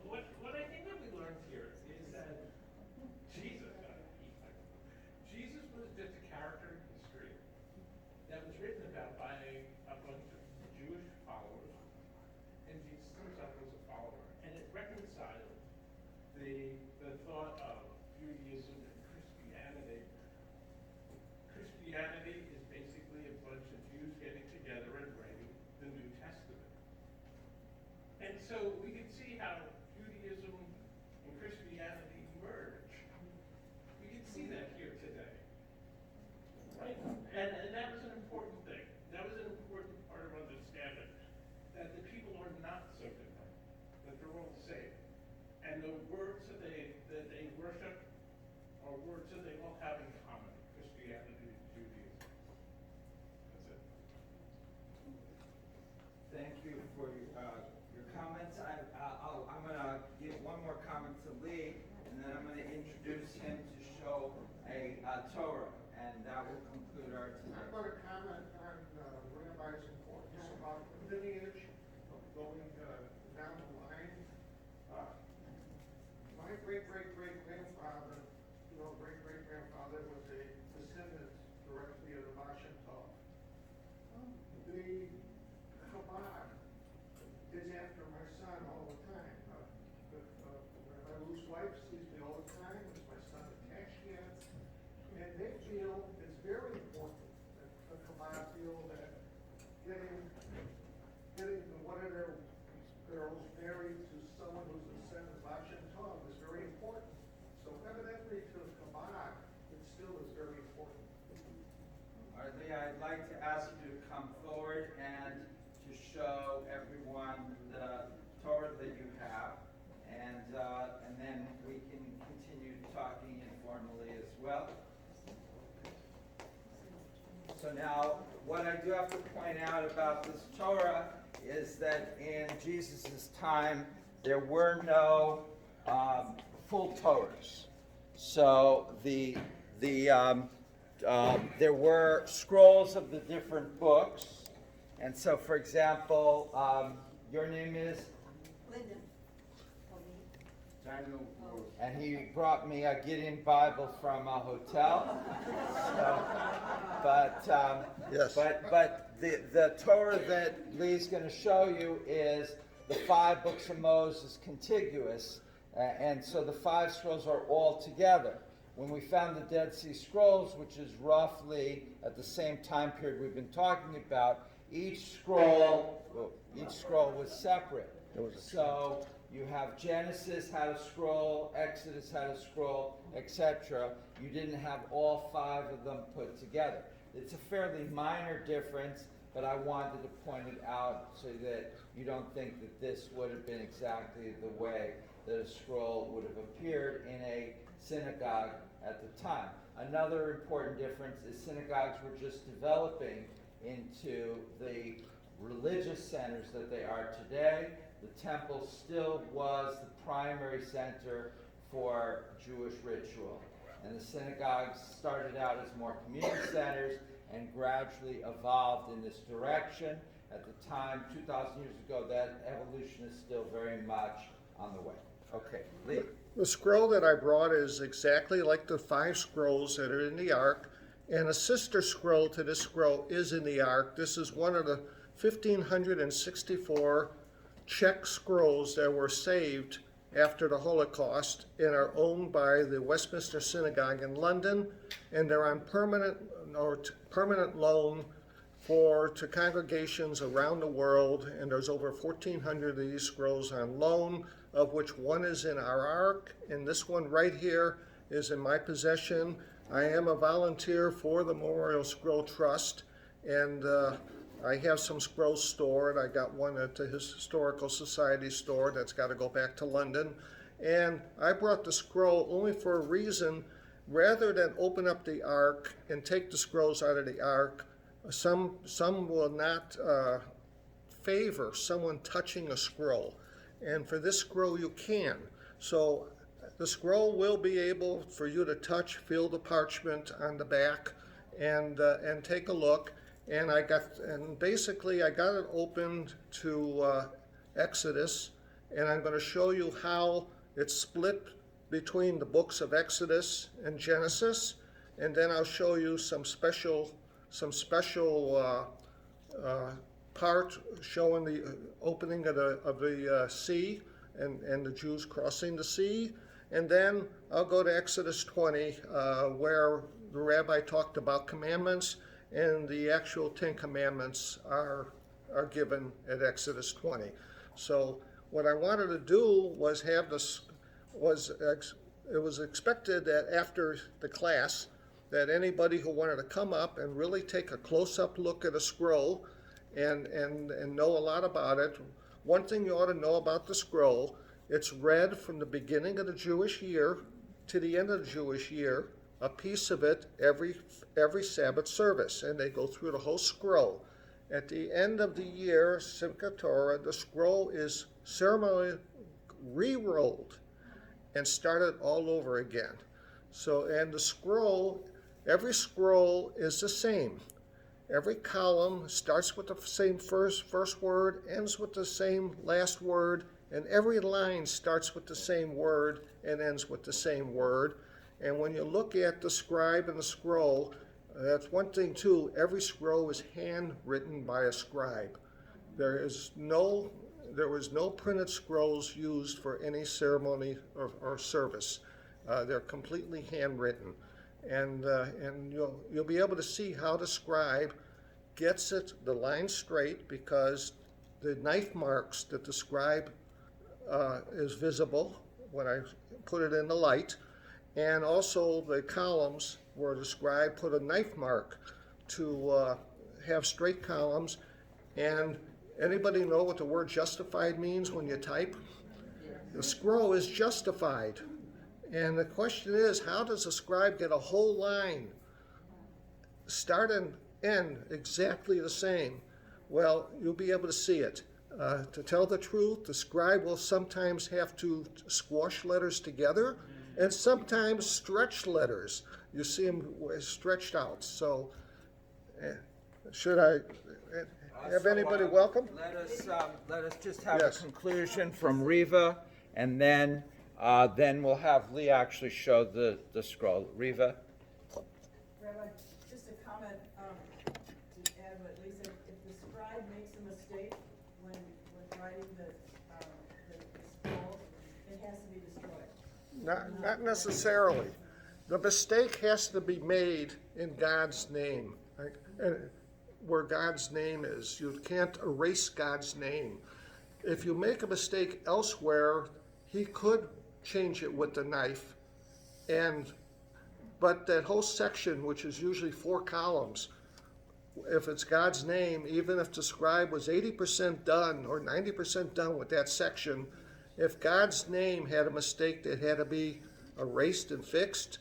What I think that we learned here is that Jesus was just a character in history that was written about by a bunch of Jewish followers, and Jesus himself was a follower, and it reconciled the thought of Judaism and Christianity. Christianity is basically a bunch of Jews getting together and writing the New Testament. And so we can see how Judaism and Christianity merge. We can see that here today. Right? And that was an important thing. That was an important part of understanding that the people are not so different, that they're all the same. And the words that they worship are words that they all have in common, Christianity and Judaism. That's it. Thank you for your comments. I'm going to give one more comment to Lee, and then I'm going to introduce him to show a Torah, and that will conclude our I'm tonight. going to comment on Rabbi's importance about lineage of going down the line. My great-great-great-grandfather, great-great-grandfather was a descendant directly of the Bashan Tov. The Chabad is after my son all the time. My loose wife sees me all the time. Is my son attached yet? And they feel it's very important that the Chabad feel that getting one of their girls married to someone who's a descendant of Bashan Tov is very important. So evidently to the Chabad, it still is very important. All right, Lee, I'd like to ask you to come forward and to show everyone the Torah that you have, and then we can continue talking informally as well. So now, what I do have to point out about this Torah is that in Jesus' time, there were no full Torahs. So there were scrolls of the different books. And so, for example, your name is? Linda. And he brought me a Gideon Bible from a hotel. So, but the Torah that Lee's going to show you is the 5 books of Moses contiguous, And so the 5 scrolls are all together. When we found the Dead Sea Scrolls, which is roughly at the same time period we've been talking about, each scroll was separate. So you have Genesis had a scroll, Exodus had a scroll, etc. You didn't have all 5 of them put together. It's a fairly minor difference, but I wanted to point it out so that you don't think that this would have been exactly the way that a scroll would have appeared in a synagogue at the time. Another important difference is synagogues were just developing into the religious centers that they are today. The temple still was the primary center for Jewish ritual. And the synagogues started out as more community centers and gradually evolved in this direction. At the time, 2,000 years ago, that evolution is still very much on the way. Okay, Lee. The scroll that I brought is exactly like the 5 scrolls that are in the Ark, and a sister scroll to this scroll is in the Ark. This is one of the 1,564 Czech scrolls that were saved after the Holocaust and are owned by the Westminster Synagogue in London, and they're on permanent loan to congregations around the world, and there's over 1,400 of these scrolls on loan, of which one is in our Ark, and this one right here is in my possession. I am a volunteer for the Memorial Scroll Trust, and I have some scrolls stored. I got one at the Historical Society store that's got to go back to London. And I brought the scroll only for a reason. Rather than open up the Ark and take the scrolls out of the Ark, some will not favor someone touching a scroll. And for this scroll, you can. So the scroll will be able for you to touch, feel the parchment on the back, and take a look. And basically I got it opened to Exodus, and I'm going to show you how it's split between the books of Exodus and Genesis, and then I'll show you some special part showing the opening of the sea and the Jews crossing the sea, and then I'll go to Exodus 20 where the rabbi talked about commandments, and the actual 10 commandments are given at Exodus 20. So what I wanted to do was have this, it was expected that after the class that anybody who wanted to come up and really take a close-up look at a scroll and know a lot about it. One thing you ought to know about the scroll, it's read from the beginning of the Jewish year to the end of the Jewish year, a piece of it every Sabbath service, and they go through the whole scroll. At the end of the year, Simchat Torah, the scroll is ceremonially re-rolled and started all over again. So, and the scroll, every scroll is the same. Every column starts with the same first word, ends with the same last word, and every line starts with the same word and ends with the same word. And when you look at the scribe and the scroll, that's one thing too, every scroll is handwritten by a scribe. There was no printed scrolls used for any ceremony or service. They're completely handwritten. And you'll be able to see how the scribe gets the line straight, because the knife marks that the scribe is visible when I put it in the light, and also the columns where the scribe put a knife mark to have straight columns. And anybody know what the word justified means when you type? The scroll is justified. And the question is, how does a scribe get a whole line, start and end exactly the same? Well, you'll be able to see it. To tell the truth, the scribe will sometimes have to squash letters together and sometimes stretch letters. You see them stretched out. So, should I have anybody welcome? Let us just have Yes. a conclusion from Riva, and then we'll have Lee actually show the scroll. Riva? Rabbi, just a comment to add what Lee said. If the scribe makes a mistake when writing the scroll, it has to be destroyed. Not necessarily. The mistake has to be made in God's name, right? Where God's name is. You can't erase God's name. If you make a mistake elsewhere, he could change it with the knife. But that whole section, which is usually 4 columns, if it's God's name, even if the scribe was 80% done or 90% done with that section, if God's name had a mistake that had to be erased and fixed,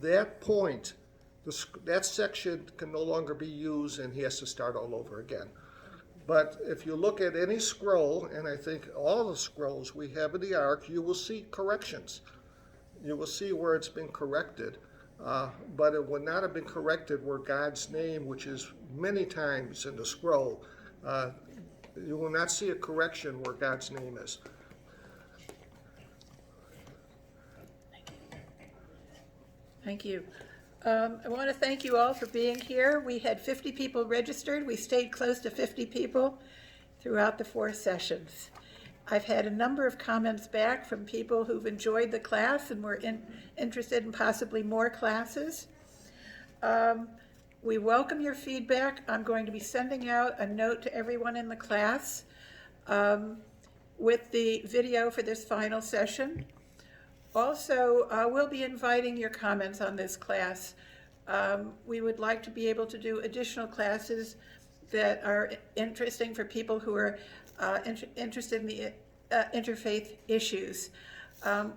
that point, that section can no longer be used and he has to start all over again. But if you look at any scroll, and I think all the scrolls we have in the Ark, you will see corrections. You will see where it's been corrected. But it would not have been corrected where God's name, which is many times in the scroll, you will not see a correction where God's name is. Thank you. I want to thank you all for being here. We had 50 people registered. We stayed close to 50 people throughout the 4 sessions. I've had a number of comments back from people who've enjoyed the class and were interested in possibly more classes. We welcome your feedback. I'm going to be sending out a note to everyone in the class with the video for this final session. Also, we'll be inviting your comments on this class. We would like to be able to do additional classes that are interesting for people who are interested in the interfaith issues.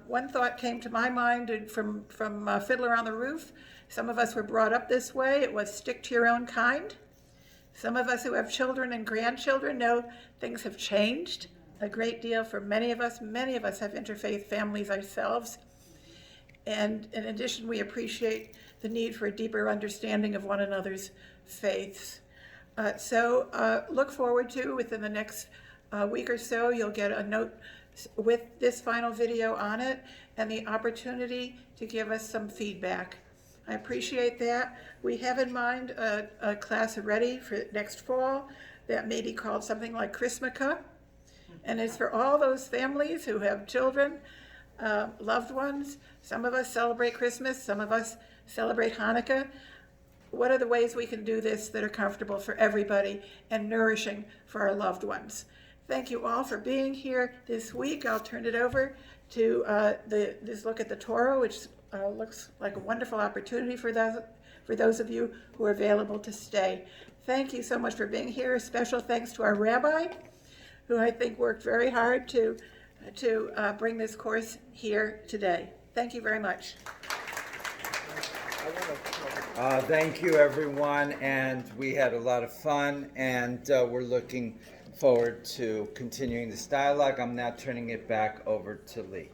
One thought came to my mind from Fiddler on the Roof. Some of us were brought up this way. It was stick to your own kind. Some of us who have children and grandchildren know things have changed a great deal for many of us. Many of us have interfaith families ourselves. And in addition, we appreciate the need for a deeper understanding of one another's faiths. So look forward to, within the next week or so, you'll get a note with this final video on it and the opportunity to give us some feedback. I appreciate that. We have in mind a class ready for next fall that may be called something like Chrismica. And it's for all those families who have children, loved ones. Some of us celebrate Christmas, some of us celebrate Hanukkah. What are the ways we can do this that are comfortable for everybody and nourishing for our loved ones? Thank you all for being here this week. I'll turn it over to this look at the Torah, which looks like a wonderful opportunity for those of you who are available to stay. Thank you so much for being here. A special thanks to our rabbi, who I think worked very hard to bring this course here today. Thank you very much. Thank you, everyone, and we had a lot of fun, and we're looking forward to continuing this dialogue. I'm now turning it back over to Lee.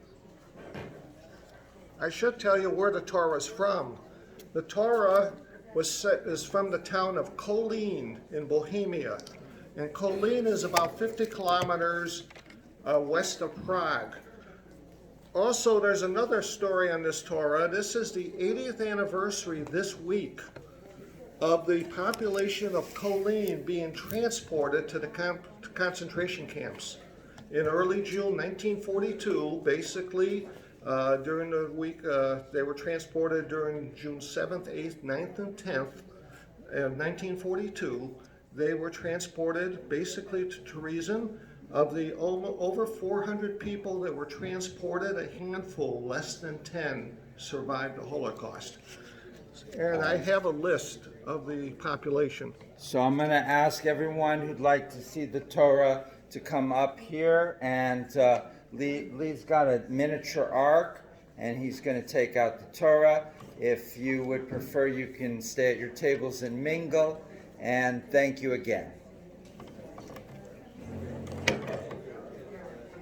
I should tell you where the Torah is from. The Torah is from the town of Kolín in Bohemia. And Kolín is about 50 kilometers west of Prague. Also, there's another story on this Torah. This is the 80th anniversary this week of the population of Kolín being transported to the concentration camps. In early June 1942, basically, during the week, they were transported during June 7th, 8th, 9th, and 10th of 1942. They were transported basically to Terezin. Of the over 400 people that were transported, a handful, less than 10, survived the Holocaust. And I have a list of the population. So I'm going to ask everyone who'd like to see the Torah to come up here, and Lee's got a miniature ark, and he's going to take out the Torah. If you would prefer, you can stay at your tables and mingle, and thank you again.